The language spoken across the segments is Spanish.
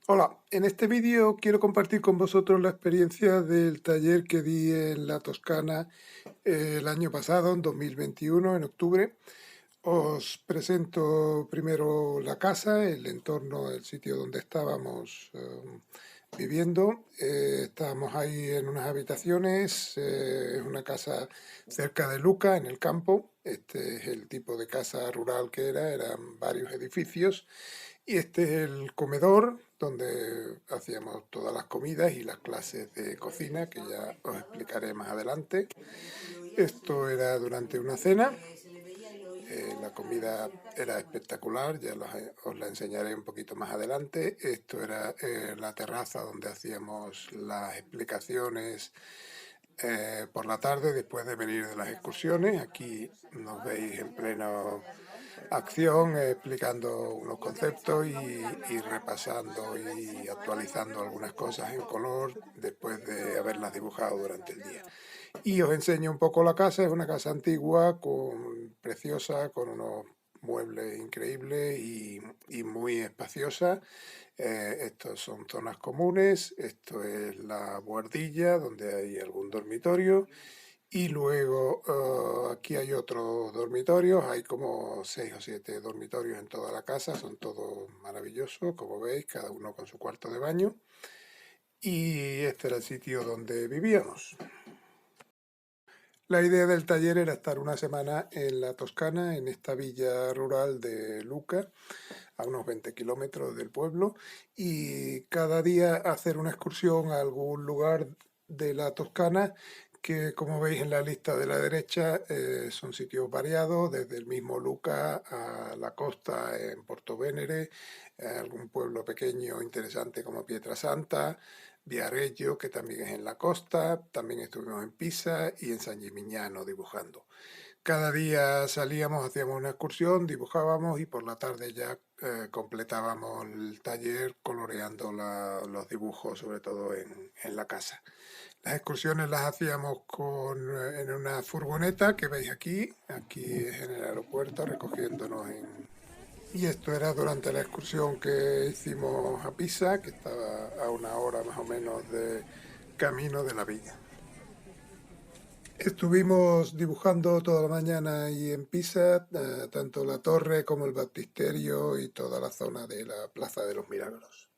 Hola, en este vídeo quiero compartir con vosotros la experiencia del taller que di en la Toscana el año pasado, en 2021, en octubre. Os presento primero la casa, el entorno, el sitio donde estábamos viviendo. Estábamos ahí en unas habitaciones, es una casa cerca de Luca, en el campo. Este es el tipo de casa rural que eran varios edificios. Y este es el comedor donde hacíamos todas las comidas y las clases de cocina, que ya os explicaré más adelante. Esto era durante una cena. La comida era espectacular, os la enseñaré un poquito más adelante. Esto era la terraza donde hacíamos las explicaciones por la tarde después de venir de las excursiones. Aquí nos veis en pleno acción, explicando unos conceptos y repasando y actualizando algunas cosas en color después de haberlas dibujado durante el día. Y os enseño un poco la casa. Es una casa antigua, preciosa, con unos muebles increíbles y muy espaciosa. Estos son zonas comunes. Esto es la buhardilla, donde hay algún dormitorio. Y luego aquí hay otros dormitorios, hay como 6 o 7 dormitorios en toda la casa, son todos maravillosos, como veis, cada uno con su cuarto de baño. Y este era el sitio donde vivíamos. La idea del taller era estar una semana en la Toscana, en esta villa rural de Luca, a unos 20 kilómetros del pueblo, y cada día hacer una excursión a algún lugar de la Toscana que, como veis en la lista de la derecha, son sitios variados, desde el mismo Luca a la costa en Portovenere, algún pueblo pequeño interesante como Pietrasanta, Viareggio, que también es en la costa. También estuvimos en Pisa y en San Gimignano dibujando. Cada día salíamos, hacíamos una excursión, dibujábamos y por la tarde ya completábamos el taller coloreando los dibujos, sobre todo en la casa. Las excursiones las hacíamos en una furgoneta que veis aquí es en el aeropuerto recogiéndonos Y esto era durante la excursión que hicimos a Pisa, que estaba a una hora más o menos de camino de la villa. Estuvimos dibujando toda la mañana ahí en Pisa, tanto la torre como el baptisterio y toda la zona de la Plaza de los Milagros.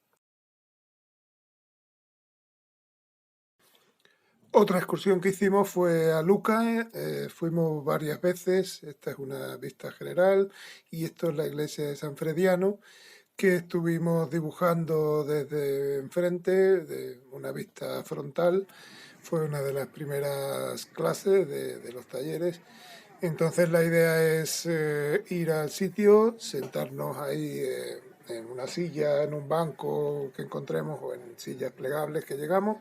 Otra excursión que hicimos fue a Luca. Fuimos varias veces. Esta es una vista general y esto es la iglesia de San Frediano, que estuvimos dibujando desde enfrente, de una vista frontal. Fue una de las primeras clases de los talleres. Entonces la idea es ir al sitio, sentarnos ahí en una silla, en un banco que encontremos o en sillas plegables que llegamos,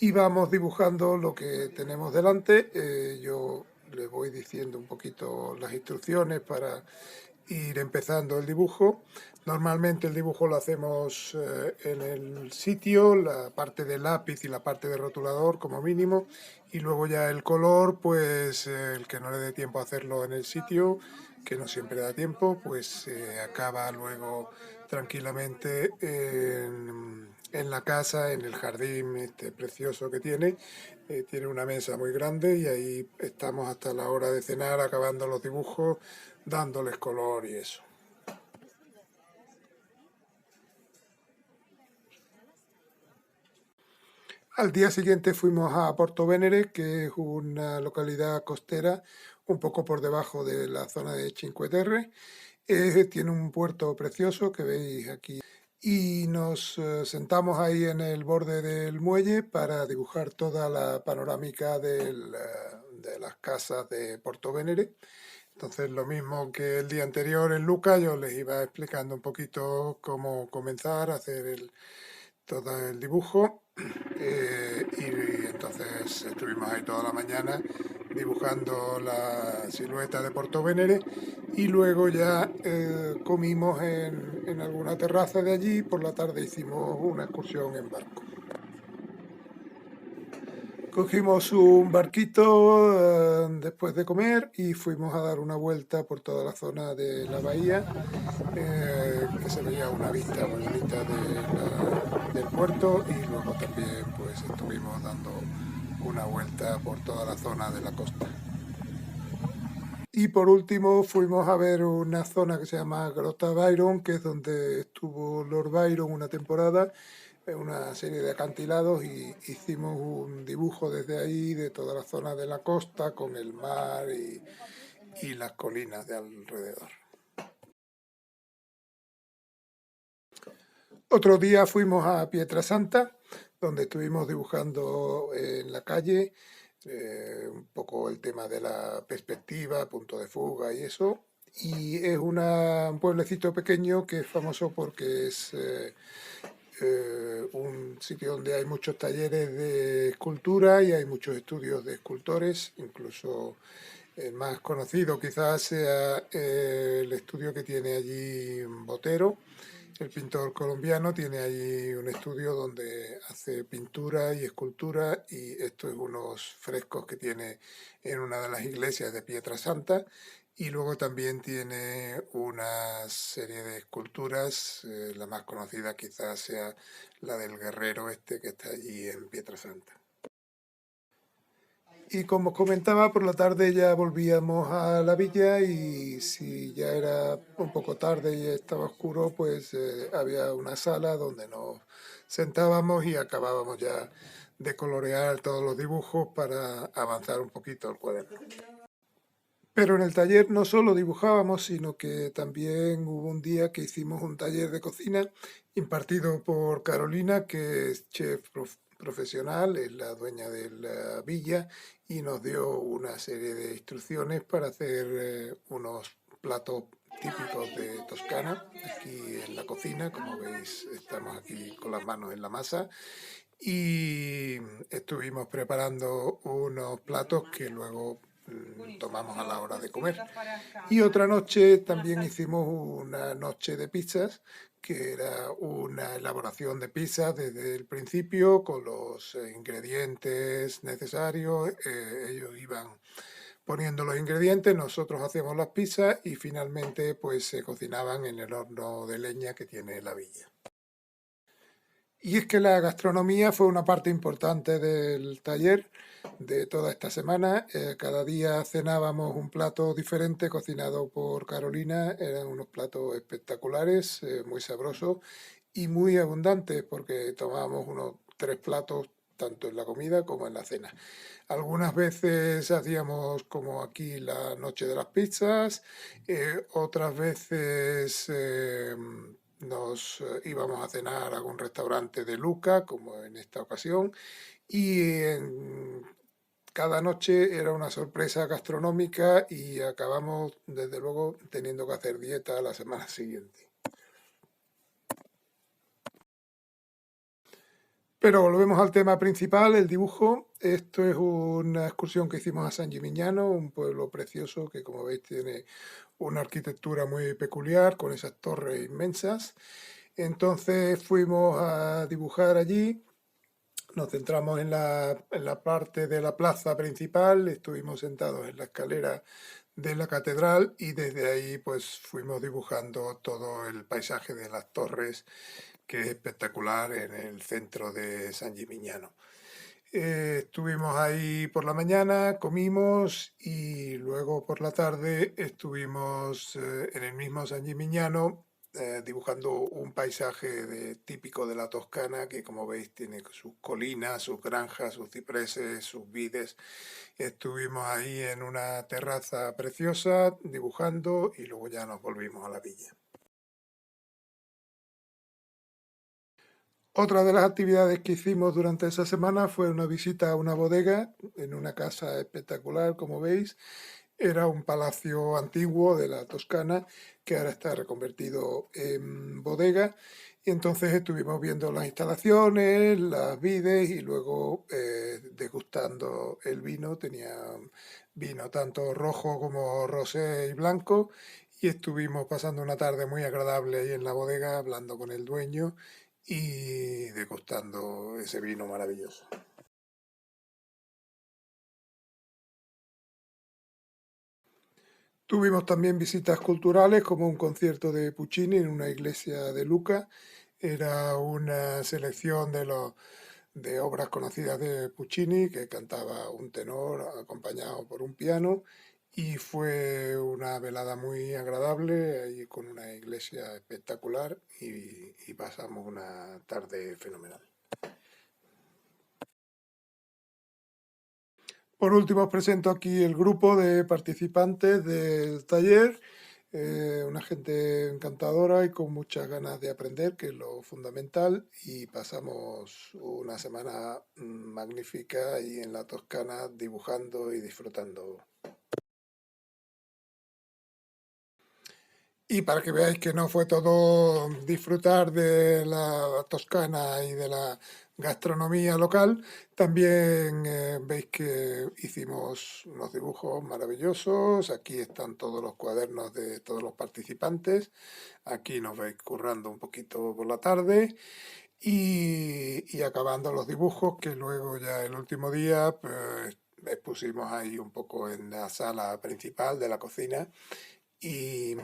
y vamos dibujando lo que tenemos delante. Yo les voy diciendo un poquito las instrucciones para ir empezando el dibujo. Normalmente el dibujo lo hacemos en el sitio, la parte de lápiz y la parte de rotulador como mínimo, y luego ya el color, pues el que no le dé tiempo a hacerlo en el sitio, que no siempre da tiempo, pues acaba luego tranquilamente en la casa, en el jardín este precioso que tiene. Tiene una mesa muy grande y ahí estamos hasta la hora de cenar acabando los dibujos, dándoles color y eso. Al día siguiente fuimos a Portovenere, que es una localidad costera un poco por debajo de la zona de Cinque Terre. Tiene un puerto precioso que veis aquí. Y nos sentamos ahí en el borde del muelle para dibujar toda la panorámica de las casas de Portovenere. Entonces, lo mismo que el día anterior en Luca, yo les iba explicando un poquito cómo comenzar a hacer todo el dibujo. Y entonces estuvimos ahí toda la mañana dibujando la silueta de Portovenere y luego ya comimos en alguna terraza de allí. Por la tarde hicimos una excursión en barco. Cogimos un barquito después de comer y fuimos a dar una vuelta por toda la zona de la bahía, que se veía una vista muy bonita del puerto, y luego también pues estuvimos dando una vuelta por toda la zona de la costa. Y por último fuimos a ver una zona que se llama Grota Byron, que es donde estuvo Lord Byron una temporada, una serie de acantilados, y hicimos un dibujo desde ahí de toda la zona de la costa con el mar y las colinas de alrededor. Otro día fuimos a Pietrasanta, donde estuvimos dibujando en la calle un poco el tema de la perspectiva, punto de fuga y eso. Y es un pueblecito pequeño que es famoso porque es un sitio donde hay muchos talleres de escultura y hay muchos estudios de escultores. Incluso el más conocido quizás sea el estudio que tiene allí Botero, el pintor colombiano. Tiene allí un estudio donde hace pintura y escultura, y esto es unos frescos que tiene en una de las iglesias de Pietrasanta. Y luego también tiene una serie de esculturas, la más conocida quizás sea la del guerrero este que está allí en Pietrasanta. Y como os comentaba, por la tarde ya volvíamos a la villa, y si ya era un poco tarde y estaba oscuro, pues había una sala donde nos sentábamos y acabábamos ya de colorear todos los dibujos para avanzar un poquito el cuaderno. Pero en el taller no solo dibujábamos, sino que también hubo un día que hicimos un taller de cocina impartido por Carolina, que es chef profesional, es la dueña de la villa, y nos dio una serie de instrucciones para hacer unos platos típicos de Toscana aquí en la cocina. Como veis, estamos aquí con las manos en la masa, y estuvimos preparando unos platos que luego tomamos a la hora de comer. Y otra noche también hicimos una noche de pizzas, que era una elaboración de pizzas desde el principio con los ingredientes necesarios. Ellos iban poniendo los ingredientes, nosotros hacíamos las pizzas y finalmente pues se cocinaban en el horno de leña que tiene la villa. Y es que la gastronomía fue una parte importante del taller de toda esta semana. Cada día cenábamos un plato diferente cocinado por Carolina. Eran unos platos espectaculares, muy sabrosos y muy abundantes, porque tomábamos unos 3 platos tanto en la comida como en la cena. Algunas veces hacíamos como aquí la noche de las pizzas, otras veces nos íbamos a cenar a algún restaurante de Luca, como en esta ocasión, y cada noche era una sorpresa gastronómica, y acabamos, desde luego, teniendo que hacer dieta la semana siguiente. Pero volvemos al tema principal, el dibujo. Esto es una excursión que hicimos a San Gimignano, un pueblo precioso que, como veis, tiene una arquitectura muy peculiar con esas torres inmensas. Entonces fuimos a dibujar allí. Nos centramos en la parte de la plaza principal, estuvimos sentados en la escalera de la catedral, y desde ahí pues fuimos dibujando todo el paisaje de las torres, que es espectacular en el centro de San Gimignano. Estuvimos ahí por la mañana, comimos, y luego por la tarde estuvimos en el mismo San Gimignano dibujando un paisaje típico de la Toscana, que, como veis, tiene sus colinas, sus granjas, sus cipreses, sus vides. Estuvimos ahí en una terraza preciosa dibujando, y luego ya nos volvimos a la villa. Otra de las actividades que hicimos durante esa semana fue una visita a una bodega en una casa espectacular, como veis. Era un palacio antiguo de la Toscana que ahora está reconvertido en bodega. Y entonces estuvimos viendo las instalaciones, las vides, y luego degustando el vino. Tenía vino tanto rojo como rosé y blanco, y estuvimos pasando una tarde muy agradable ahí en la bodega, hablando con el dueño y degustando ese vino maravilloso. Tuvimos también visitas culturales como un concierto de Puccini en una iglesia de Lucca. Era una selección de obras conocidas de Puccini que cantaba un tenor acompañado por un piano y fue una velada muy agradable ahí con una iglesia espectacular y pasamos una tarde fenomenal. Por último, os presento aquí el grupo de participantes del taller, una gente encantadora y con muchas ganas de aprender, que es lo fundamental, y pasamos una semana magnífica ahí en la Toscana dibujando y disfrutando. Y para que veáis que no fue todo disfrutar de la Toscana y de la gastronomía local, también veis que hicimos unos dibujos maravillosos. Aquí están todos los cuadernos de todos los participantes. Aquí nos veis currando un poquito por la tarde y acabando los dibujos que luego ya el último día pues, expusimos ahí un poco en la sala principal de la cocina y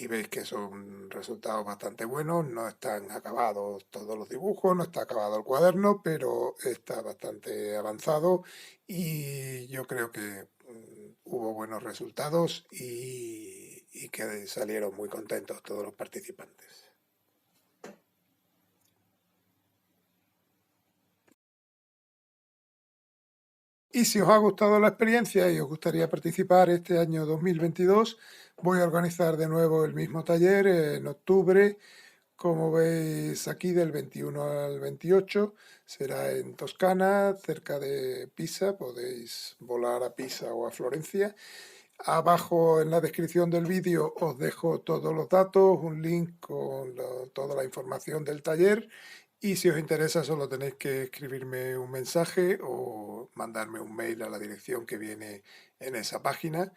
veis que son resultados bastante buenos, no están acabados todos los dibujos, no está acabado el cuaderno, pero está bastante avanzado y yo creo que hubo buenos resultados y que salieron muy contentos todos los participantes. Y si os ha gustado la experiencia y os gustaría participar este año 2022, voy a organizar de nuevo el mismo taller en octubre. Como veis aquí, del 21 al 28, será en Toscana, cerca de Pisa. Podéis volar a Pisa o a Florencia. Abajo en la descripción del vídeo os dejo todos los datos, un link con toda la información del taller y si os interesa solo tenéis que escribirme un mensaje o mandarme un mail a la dirección que viene en esa página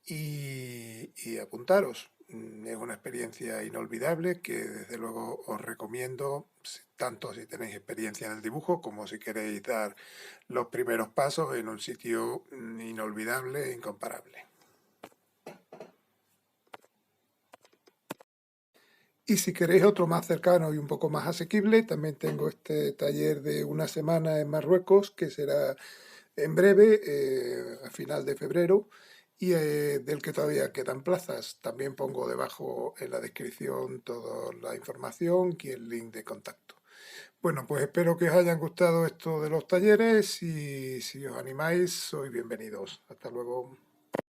y apuntaros. Es una experiencia inolvidable que desde luego os recomiendo, tanto si tenéis experiencia en el dibujo como si queréis dar los primeros pasos en un sitio inolvidable e incomparable. Y si queréis otro más cercano y un poco más asequible, también tengo este taller de una semana en Marruecos, que será en breve, a final de febrero, y del que todavía quedan plazas. También pongo debajo en la descripción toda la información y el link de contacto. Bueno, pues espero que os hayan gustado esto de los talleres y si os animáis, sois bienvenidos. Hasta luego.